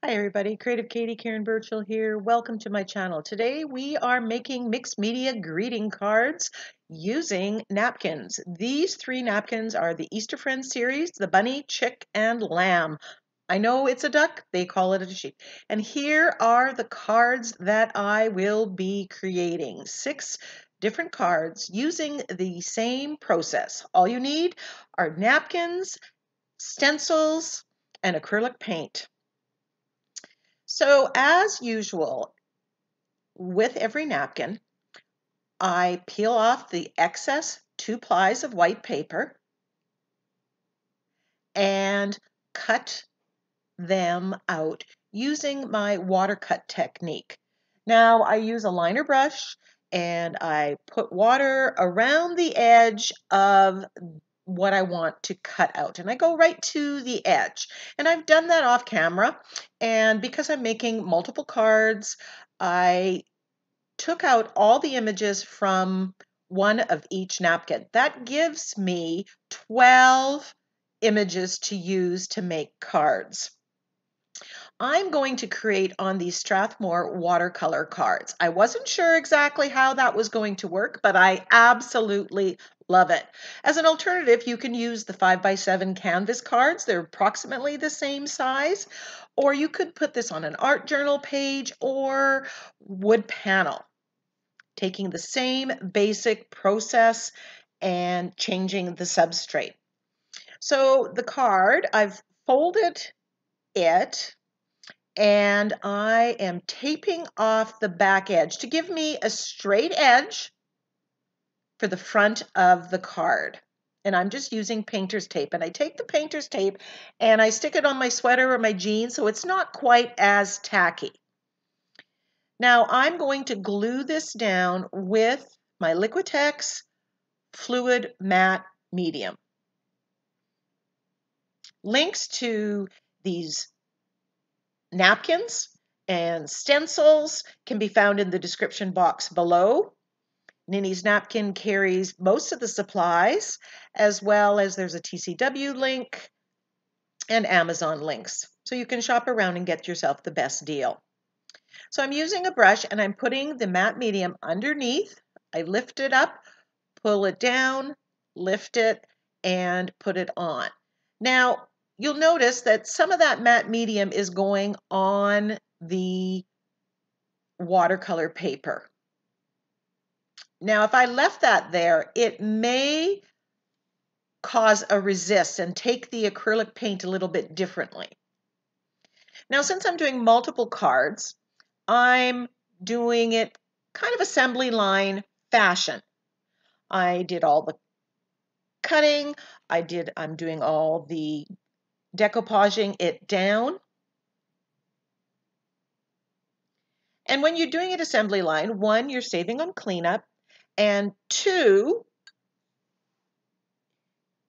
Hi everybody, Creative Katie, Karen Burchill here. Welcome to my channel. Today we are making mixed media greeting cards using napkins. These three napkins are the EasterFriends series, the bunny, chick, and lamb. I know it's a duck, they call it a sheep. And here are the cards that I will be creating. 6 different cards using the same process. All you need are napkins, stencils, and acrylic paint. So as usual, with every napkin, I peel off the excess 2 plies of white paper and cut them out using my water cut technique. Now I use a liner brush and I put water around the edge of what I want to cut out, and I go right to the edge. And I've done that off camera, and because I'm making multiple cards, I took out all the images from one of each napkin. That gives me 12 images to use to make cards. I'm going to create on these Strathmore watercolor cards. I wasn't sure exactly how that was going to work, but I absolutely love it. As an alternative, you can use the 5x7 canvas cards. They're approximately the same size, or you could put this on an art journal page or wood panel, taking the same basic process and changing the substrate. So the card, I've folded it and I am taping off the back edge to give me a straight edge for the front of the card. And I'm just using painter's tape. And I take the painter's tape and I stick it on my sweater or my jeans so it's not quite as tacky. Now I'm going to glue this down with my liquitex fluid matte medium. Links to these napkins and stencils can be found in the description box below. Ninny's Napkin carries most of the supplies, as well as there's a TCW link and Amazon links. So you can shop around and get yourself the best deal. So I'm using a brush and I'm putting the matte medium underneath. I lift it up, pull it down, lift it, and put it on. Now, you'll notice that some of that matte medium is going on the watercolor paper. Now, if I left that there, it may cause a resist and take the acrylic paint a little bit differently. Now, since I'm doing multiple cards, I'm doing it kind of assembly line fashion. I did all the cutting, I'm doing all the decoupaging it down. And when you're doing it assembly line, 1, you're saving on cleanup, and 2,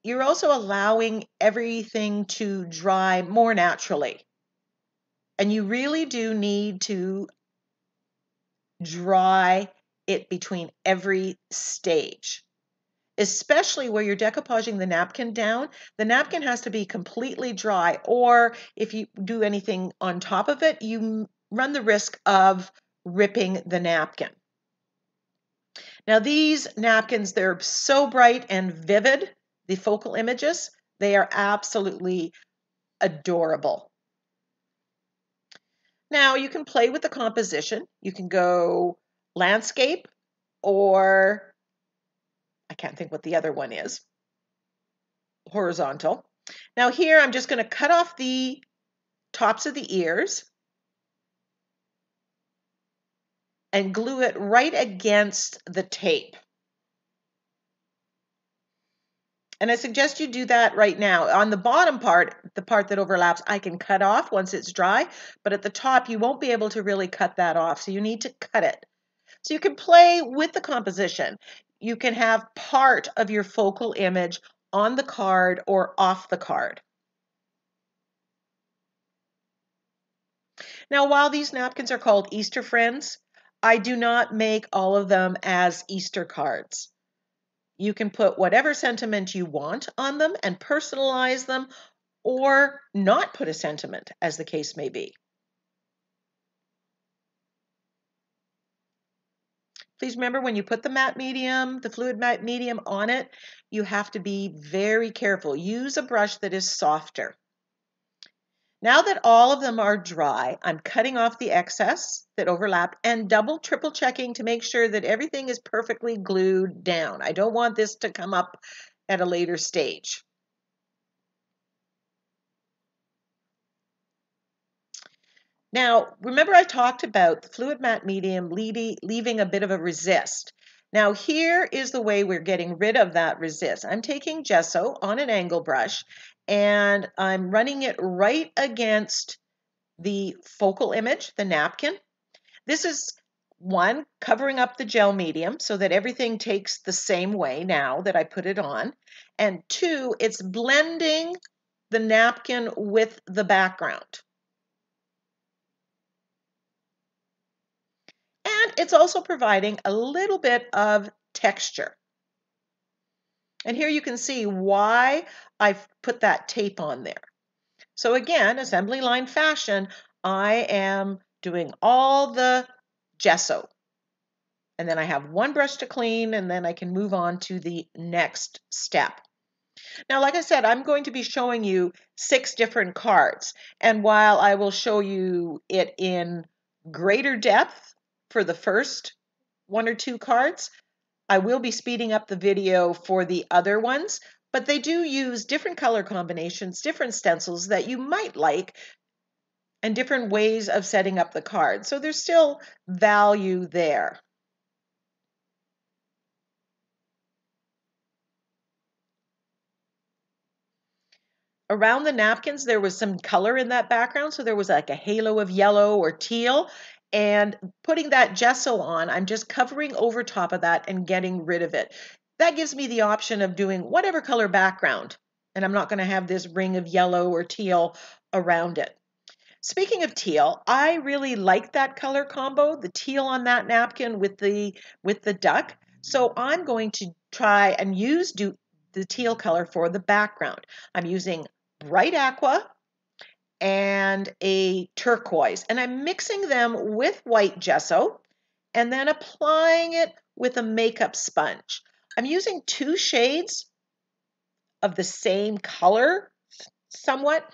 you're also allowing everything to dry more naturally. And you really do need to dry it between every stage, especially where you're decoupaging the napkin down. The napkin has to be completely dry, or if you do anything on top of it, you run the risk of ripping the napkin. Now these napkins, they're so bright and vivid, the focal images, they are absolutely adorable. Now you can play with the composition. You can go landscape, or I can't think what the other one is, horizontal. Now here I'm just going to cut off the tops of the ears and glue it right against the tape. And I suggest you do that right now. On the bottom part, the part that overlaps, I can cut off once it's dry, but at the top you won't be able to really cut that off, so you need to cut it. So you can play with the composition. You can have part of your focal image on the card or off the card. Now, while these napkins are called EasterFriends, I do not make all of them as Easter cards. You can put whatever sentiment you want on them and personalize them, or not put a sentiment, as the case may be. Please remember when you put the matte medium, the fluid matte medium on it, you have to be very careful. Use a brush that is softer. Now that all of them are dry, I'm cutting off the excess that overlapped and triple checking to make sure that everything is perfectly glued down. I don't want this to come up at a later stage. Now, remember I talked about the fluid matte medium leaving a bit of a resist. Now here is the way we're getting rid of that resist. I'm taking gesso on an angle brush and I'm running it right against the focal image, the napkin. This is one, covering up the gel medium so that everything takes the same way now that I put it on. And two, it's blending the napkin with the background. And it's also providing a little bit of texture. And here you can see why I've put that tape on there. So again, assembly line fashion, I am doing all the gesso. And then I have one brush to clean, and then I can move on to the next step. Now, like I said, I'm going to be showing you 6 different cards. And while I will show you it in greater depth for the first 1 or 2 cards, I will be speeding up the video for the other ones, but they do use different color combinations, different stencils that you might like, and different ways of setting up the card. So there's still value there. Around the napkins, there was some color in that background, so there was like a halo of yellow or teal. And putting that gesso on, I'm just covering over top of that and getting rid of it. That gives me the option of doing whatever color background, and I'm not going to have this ring of yellow or teal around it. Speaking of teal, I really like that color combo, the teal on that napkin with the duck. So I'm going to try and use the teal color for the background. I'm using bright aqua and a turquoise, and I'm mixing them with white gesso and then applying it with a makeup sponge. I'm using 2 shades of the same color somewhat.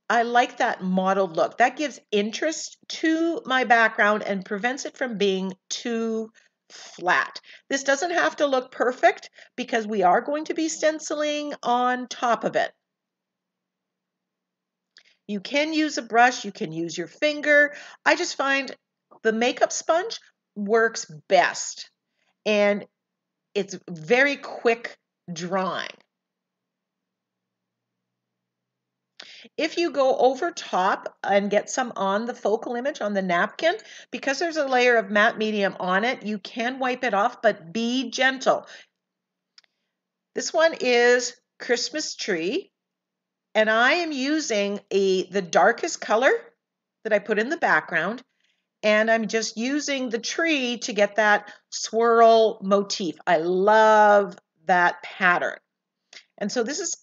I like that mottled look. That gives interest to my background and prevents it from being too flat. This doesn't have to look perfect because we are going to be stenciling on top of it. You can use a brush, you can use your finger. I just find the makeup sponge works best and it's very quick drying. If you go over top and get some on the focal image on the napkin, because there's a layer of matte medium on it, you can wipe it off, but be gentle. This one is Christmas Tree, and I am using the darkest color that I put in the background, and I'm just using the tree to get that swirl motif. I love that pattern. And so this is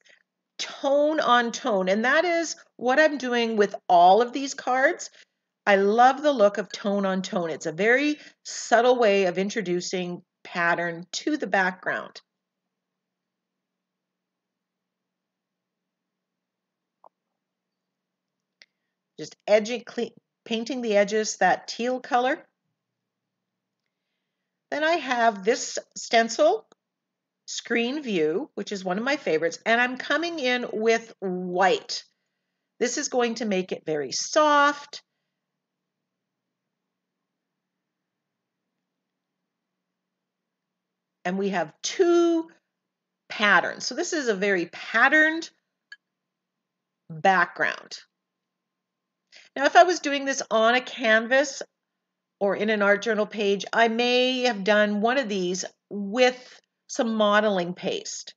tone on tone, and that is what I'm doing with all of these cards. I love the look of tone on tone. It's a very subtle way of introducing pattern to the background. Just painting the edges that teal color. Then I have this stencil, Screen View, which is one of my favorites, and I'm coming in with white. This is going to make it very soft. And we have 2 patterns. So this is a very patterned background. Now, if I was doing this on a canvas or in an art journal page, I may have done one of these with some modeling paste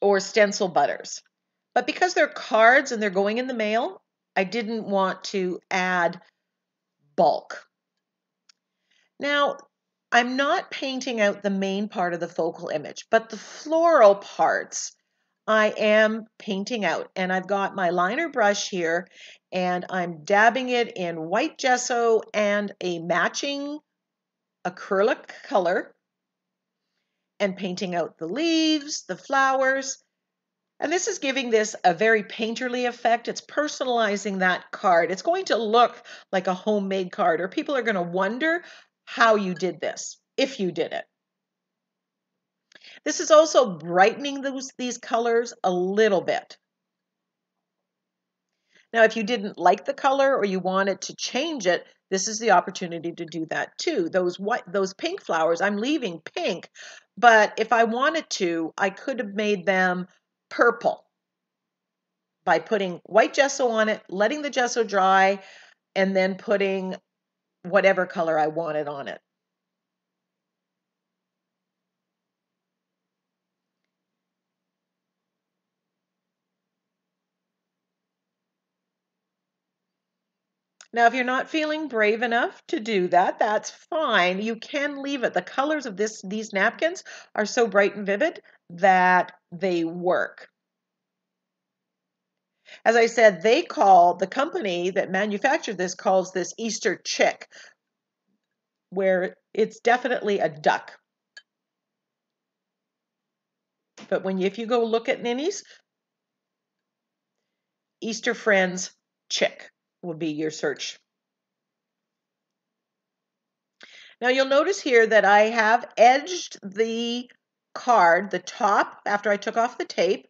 or stencil butters. But because they're cards and they're going in the mail, I didn't want to add bulk. Now, I'm not painting out the main part of the focal image, but the floral parts, I am painting out, and I've got my liner brush here, and I'm dabbing it in white gesso and a matching acrylic color and painting out the leaves, the flowers. And this is giving this a very painterly effect. It's personalizing that card. It's going to look like a homemade card, or people are going to wonder how you did this, if you did it. This is also brightening these colors a little bit. Now, if you didn't like the color or you wanted to change it, this is the opportunity to do that too. Those pink flowers, I'm leaving pink, but if I wanted to, I could have made them purple by putting white gesso on it, letting the gesso dry, and then putting whatever color I wanted on it. Now, if you're not feeling brave enough to do that, that's fine. You can leave it. The colors of these napkins are so bright and vivid that they work. As I said, the company that manufactured this calls this Easter chick, where it's definitely a duck. But if you go look at Ninny's, EasterFriends chick will be your search. Now you'll notice here that I have edged the card, the top, after I took off the tape,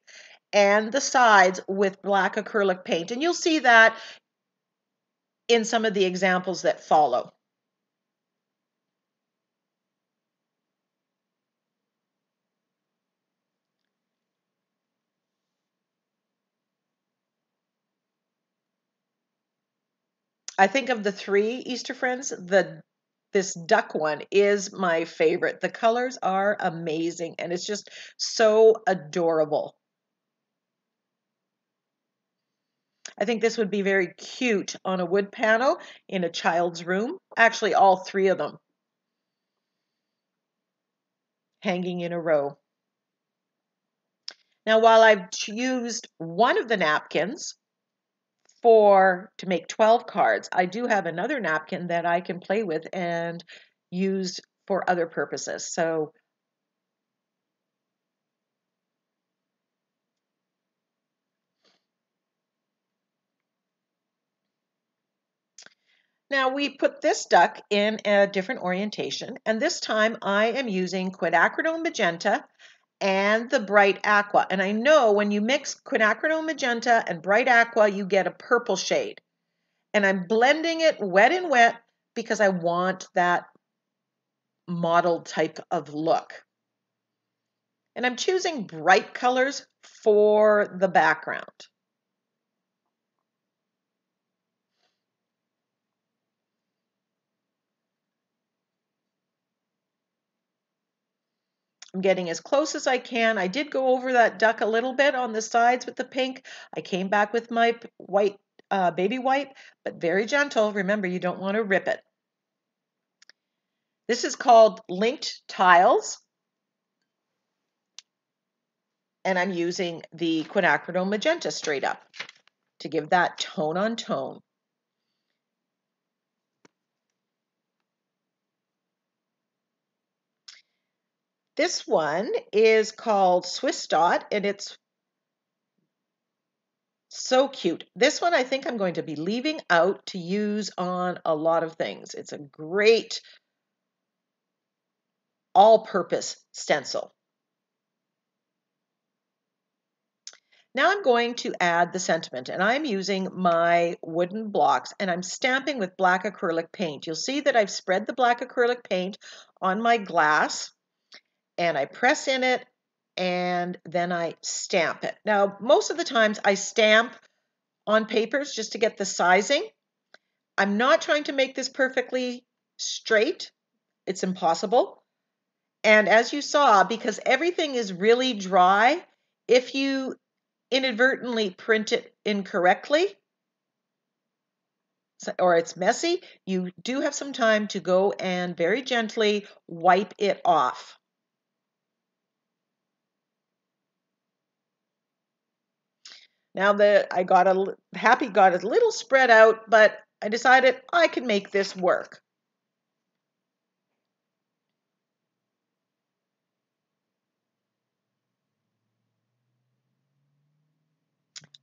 and the sides with black acrylic paint. And you'll see that in some of the examples that follow. I think of the three EasterFriends, this duck one is my favorite. The colors are amazing, and it's just so adorable. I think this would be very cute on a wood panel in a child's room. Actually, all three of them hanging in a row. Now, while I've used one of the napkins to make 12 cards, I do have another napkin that I can play with and use for other purposes. So now we put this duck in a different orientation, and this time I am using quinacridone magenta and the bright aqua. And I know when you mix quinacridone magenta and bright aqua, you get a purple shade. And I'm blending it wet and wet because I want that model type of look. And I'm choosing bright colors for the background. I'm getting as close as I can. I did go over that duck a little bit on the sides with the pink. I came back with my white, baby white, but very gentle. Remember, you don't want to rip it. This is called linked tiles. And I'm using the quinacridone magenta straight up to give that tone on tone. This one is called Swiss Dot, and it's so cute. This one I think I'm going to be leaving out to use on a lot of things. It's a great all-purpose stencil. Now I'm going to add the sentiment, and I'm using my wooden blocks, and I'm stamping with black acrylic paint. You'll see that I've spread the black acrylic paint on my glass, and I press in it, and then I stamp it. Now, most of the times I stamp on papers just to get the sizing. I'm not trying to make this perfectly straight. It's impossible. And as you saw, because everything is really dry, if you inadvertently print it incorrectly or it's messy, you do have some time to go and very gently wipe it off. Now that I got happy got a little spread out, but I decided I could make this work.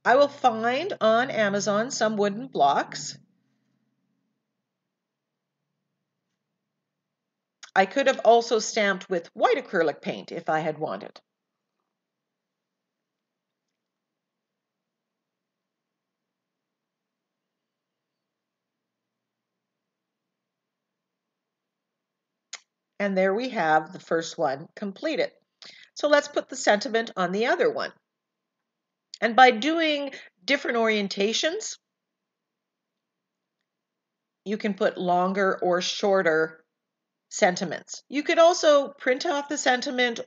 I will find on Amazon some wooden blocks. I could have also stamped with white acrylic paint if I had wanted. And there we have the first one completed. So let's put the sentiment on the other one. And by doing different orientations, you can put longer or shorter sentiments. You could also print off the sentiment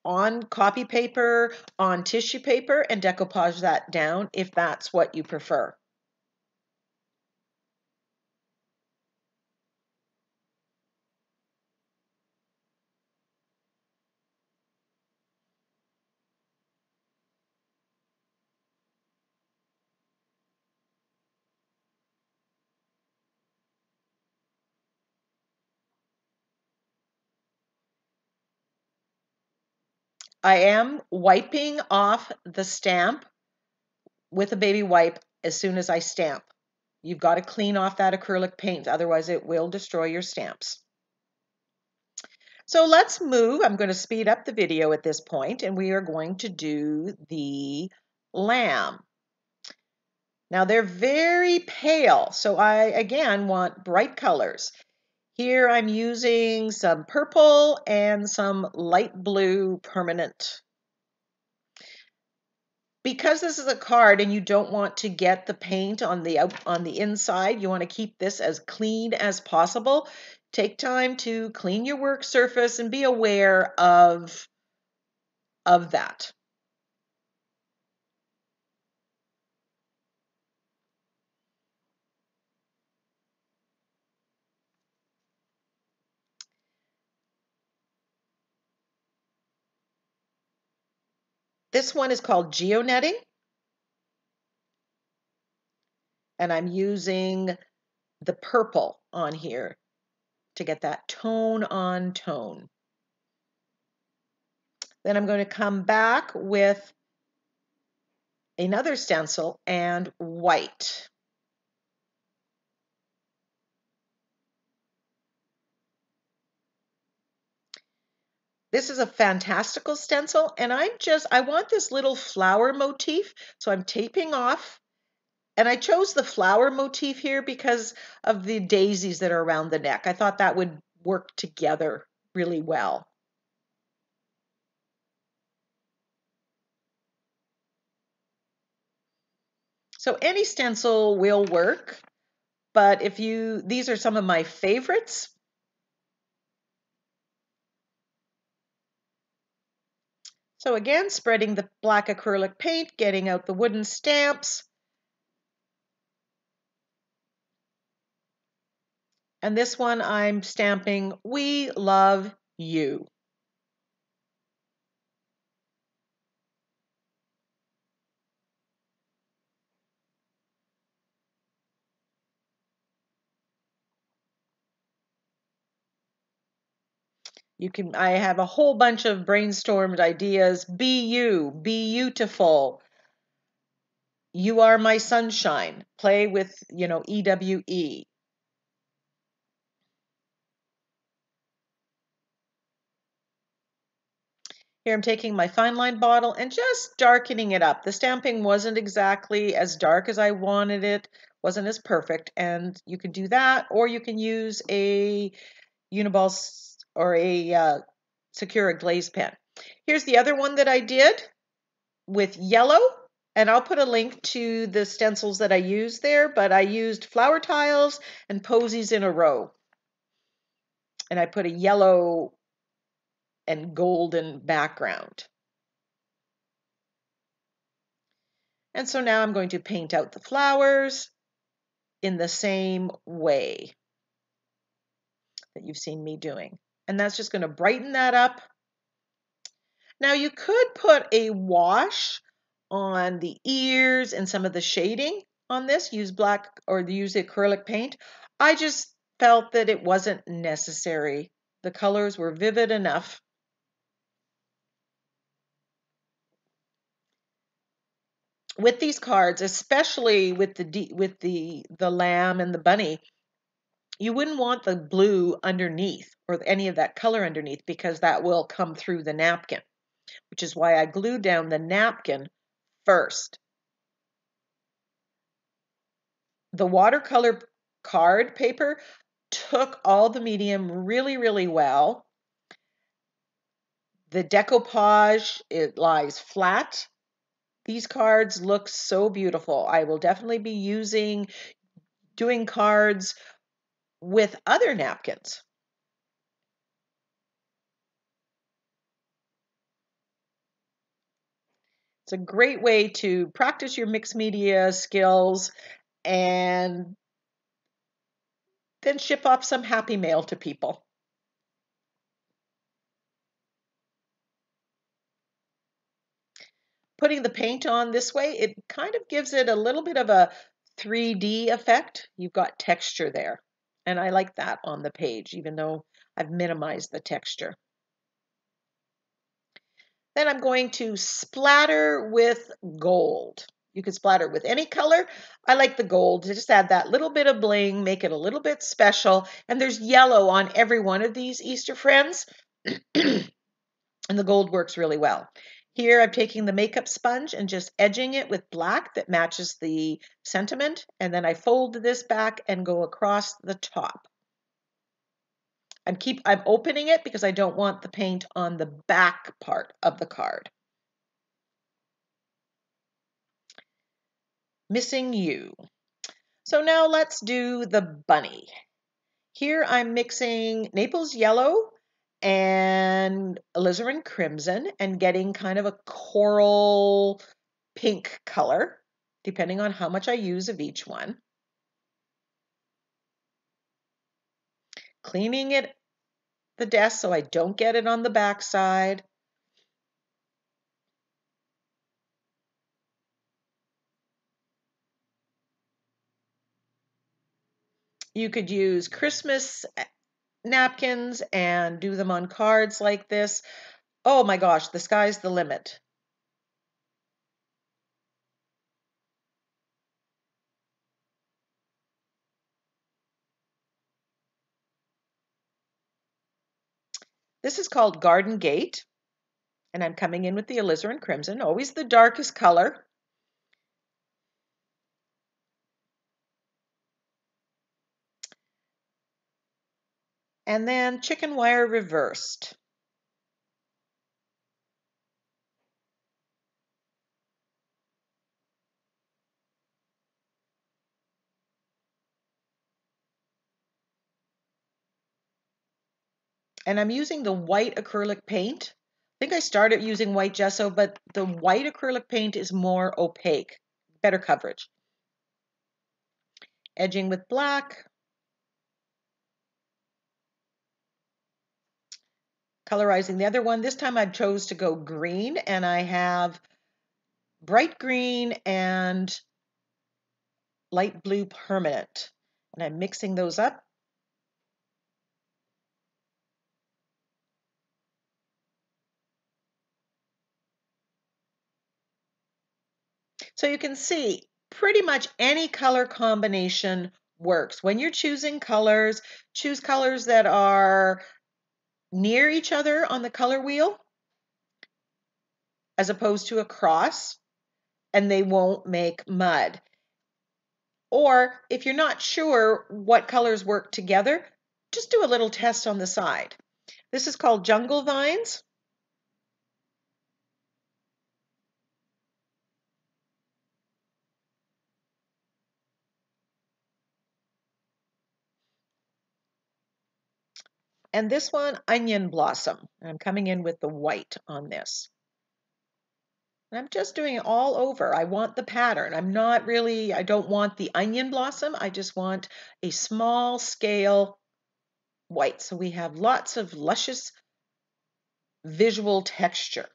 on copy paper, on tissue paper, and decoupage that down if that's what you prefer. I am wiping off the stamp with a baby wipe as soon as I stamp. You've got to clean off that acrylic paint, otherwise it will destroy your stamps. So let's move. I'm going to speed up the video at this point, and we are going to do the lamb. Now they're very pale, so I again want bright colors. Here I'm using some purple and some light blue permanent. Because this is a card and you don't want to get the paint on the inside, you want to keep this as clean as possible. Take time to clean your work surface and be aware of that. This one is called GeoNetting, and I'm using the purple on here to get that tone on tone. Then I'm going to come back with another stencil and white. This is a fantastical stencil, and I want this little flower motif, so I'm taping off. And I chose the flower motif here because of the daisies that are around the neck. I thought that would work together really well. So any stencil will work, but these are some of my favorites. So again, spreading the black acrylic paint, getting out the wooden stamps. And this one I'm stamping, "We love you." I have a whole bunch of brainstormed ideas. Be you, be beautiful. You are my sunshine. Play with, EWE. Here I'm taking my fine line bottle and just darkening it up. The stamping wasn't exactly as dark as I wanted it, wasn't as perfect, and you can do that, or you can use a Uniball or a Sakura glaze pen. Here's the other one that I did with yellow, and I'll put a link to the stencils that I used there, but I used flower tiles and posies in a row. And I put a yellow and golden background. And so now I'm going to paint out the flowers in the same way that you've seen me doing. And that's just going to brighten that up. Now you could put a wash on the ears and some of the shading on this, use black or use acrylic paint. I just felt that it wasn't necessary. The colors were vivid enough. With these cards, especially with the lamb and the bunny, you wouldn't want the blue underneath or any of that color underneath because that will come through the napkin, which is why I glued down the napkin first. The watercolor card paper took all the medium really, really well. The decoupage, it lies flat. These cards look so beautiful. I will definitely be doing cards with other napkins. It's a great way to practice your mixed media skills and then ship off some happy mail to people. Putting the paint on this way, it kind of gives it a little bit of a 3D effect. You've got texture there. And I like that on the page, even though I've minimized the texture. Then I'm going to splatter with gold. You can splatter with any color. I like the gold to just add that little bit of bling, make it a little bit special. And there's yellow on every one of these EasterFriends. And the gold works really well. Here I'm taking the makeup sponge and just edging it with black that matches the sentiment. And then I fold this back and go across the top. I'm opening it because I don't want the paint on the back part of the card. Missing you. So now let's do the bunny. Here I'm mixing Naples yellow and alizarin crimson and getting kind of a coral pink color, depending on how much I use of each one. Cleaning the desk so I don't get it on the back side. You could use Christmas napkins and do them on cards like this. Oh my gosh, the sky's the limit. This is called Garden Gate, and I'm coming in with the alizarin crimson, always the darkest color. And then chicken wire reversed. And I'm using the white acrylic paint. I think I started using white gesso, but the white acrylic paint is more opaque, better coverage. Edging with black. Colorizing the other one. This time I chose to go green, and I have bright green and light blue permanent. And I'm mixing those up. So you can see pretty much any color combination works. When you're choosing colors, choose colors that are near each other on the color wheel as opposed to across, and they won't make mud. Or if you're not sure what colors work together, just do a little test on the side. This is called Jungle Vines. And this one, Onion Blossom. And I'm coming in with the white on this. And I'm just doing it all over. I want the pattern. I don't want the onion blossom. I just want a small scale white. So we have lots of luscious visual texture.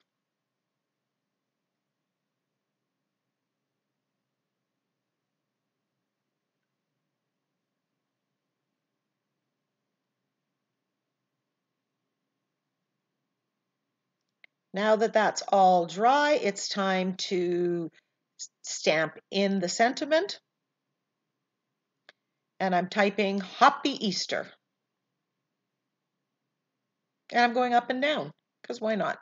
Now that that's all dry, it's time to stamp in the sentiment. And I'm typing Happy Easter. And I'm going up and down, because why not?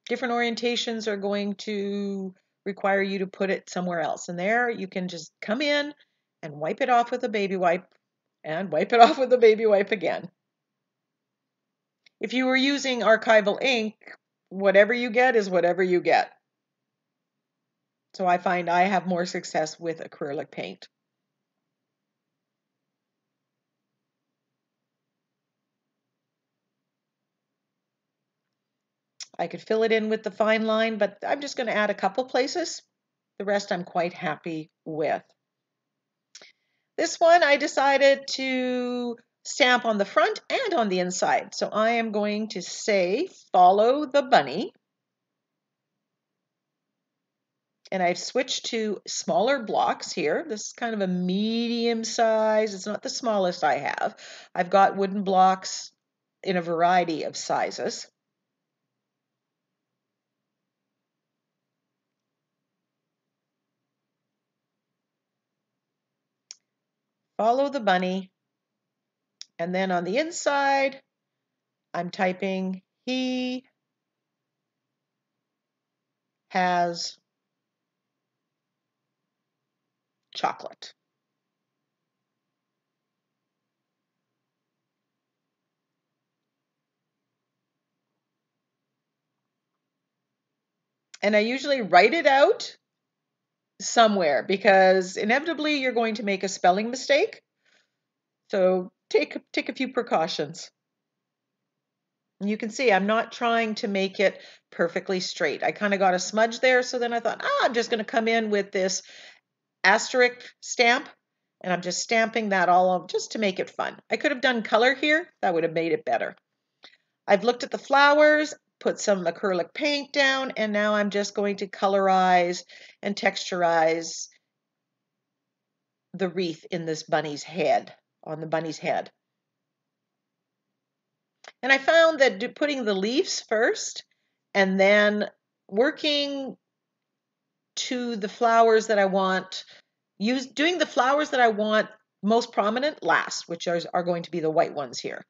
Different orientations are going to require you to put it somewhere else. And there you can just come in and wipe it off with a baby wipe and wipe it off with a baby wipe again. If you were using archival ink, whatever you get is whatever you get. So I find I have more success with acrylic paint. I could fill it in with the fine line, but I'm just going to add a couple places. The rest I'm quite happy with. This one I decided to stamp on the front and on the inside. So I am going to say, follow the bunny. And I've switched to smaller blocks here. This is kind of a medium size. It's not the smallest I have. I've got wooden blocks in a variety of sizes. Follow the bunny. And then on the inside, I'm typing, he has chocolate. And I usually write it out somewhere because inevitably you're going to make a spelling mistake. So take a few precautions. And you can see I'm not trying to make it perfectly straight. I kind of got a smudge there, so then I thought, I'm just going to come in with this asterisk stamp, and I'm just stamping that all over just to make it fun. I could have done color here. That would have made it better. I've looked at the flowers, put some acrylic paint down, and now I'm just going to colorize and texturize the wreath in this bunny's head, on the bunny's head. And I found that putting the leaves first and then working to the flowers that I want, doing the flowers that I want most prominent last, which are going to be the white ones here.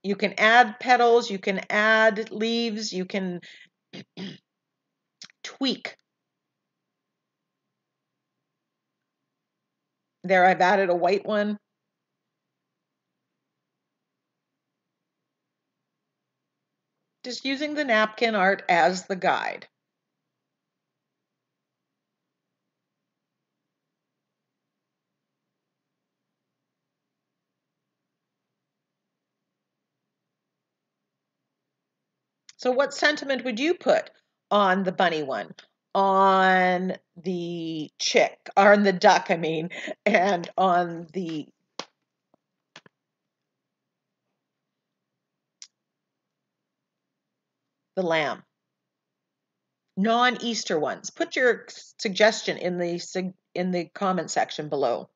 You can add petals, you can add leaves, you can tweak. There, I've added a white one. Just using the napkin art as the guide. So what sentiment would you put on the bunny one? On the chick, or on the duck, I mean, and on the lamb. Non-Easter ones. Put your suggestion in the comment section below.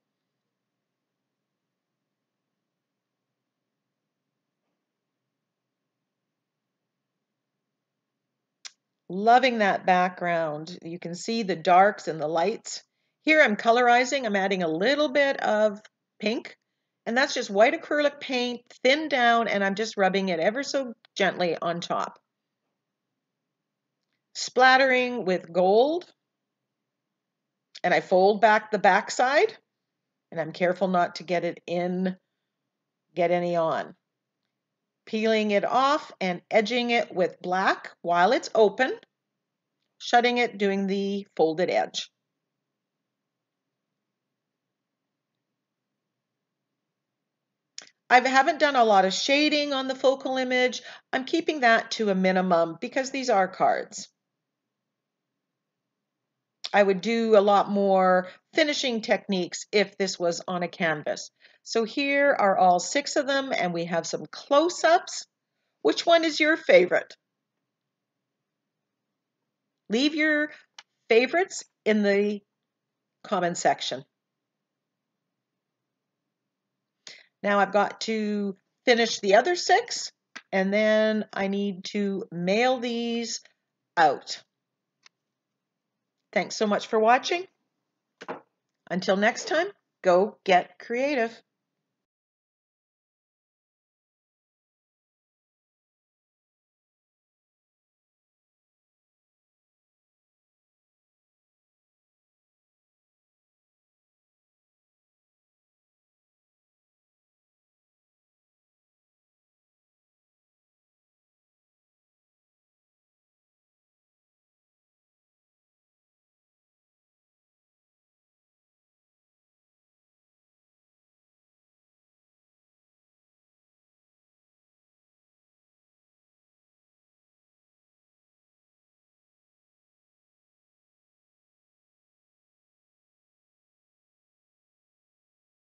Loving that background. You can see the darks and the lights. Here I'm colorizing. I'm adding a little bit of pink, and that's just white acrylic paint, thinned down, and I'm just rubbing it ever so gently on top. Splattering with gold, and I fold back the backside, and I'm careful not to get any on. Peeling it off and edging it with black while it's open, shutting it, doing the folded edge. I haven't done a lot of shading on the focal image. I'm keeping that to a minimum because these are cards. I would do a lot more finishing techniques if this was on a canvas. So here are all 6 of them, and we have some close-ups. Which one is your favorite? Leave your favorites in the comment section. Now I've got to finish the other 6. and then I need to mail these out. Thanks so much for watching. Until next time, go get creative.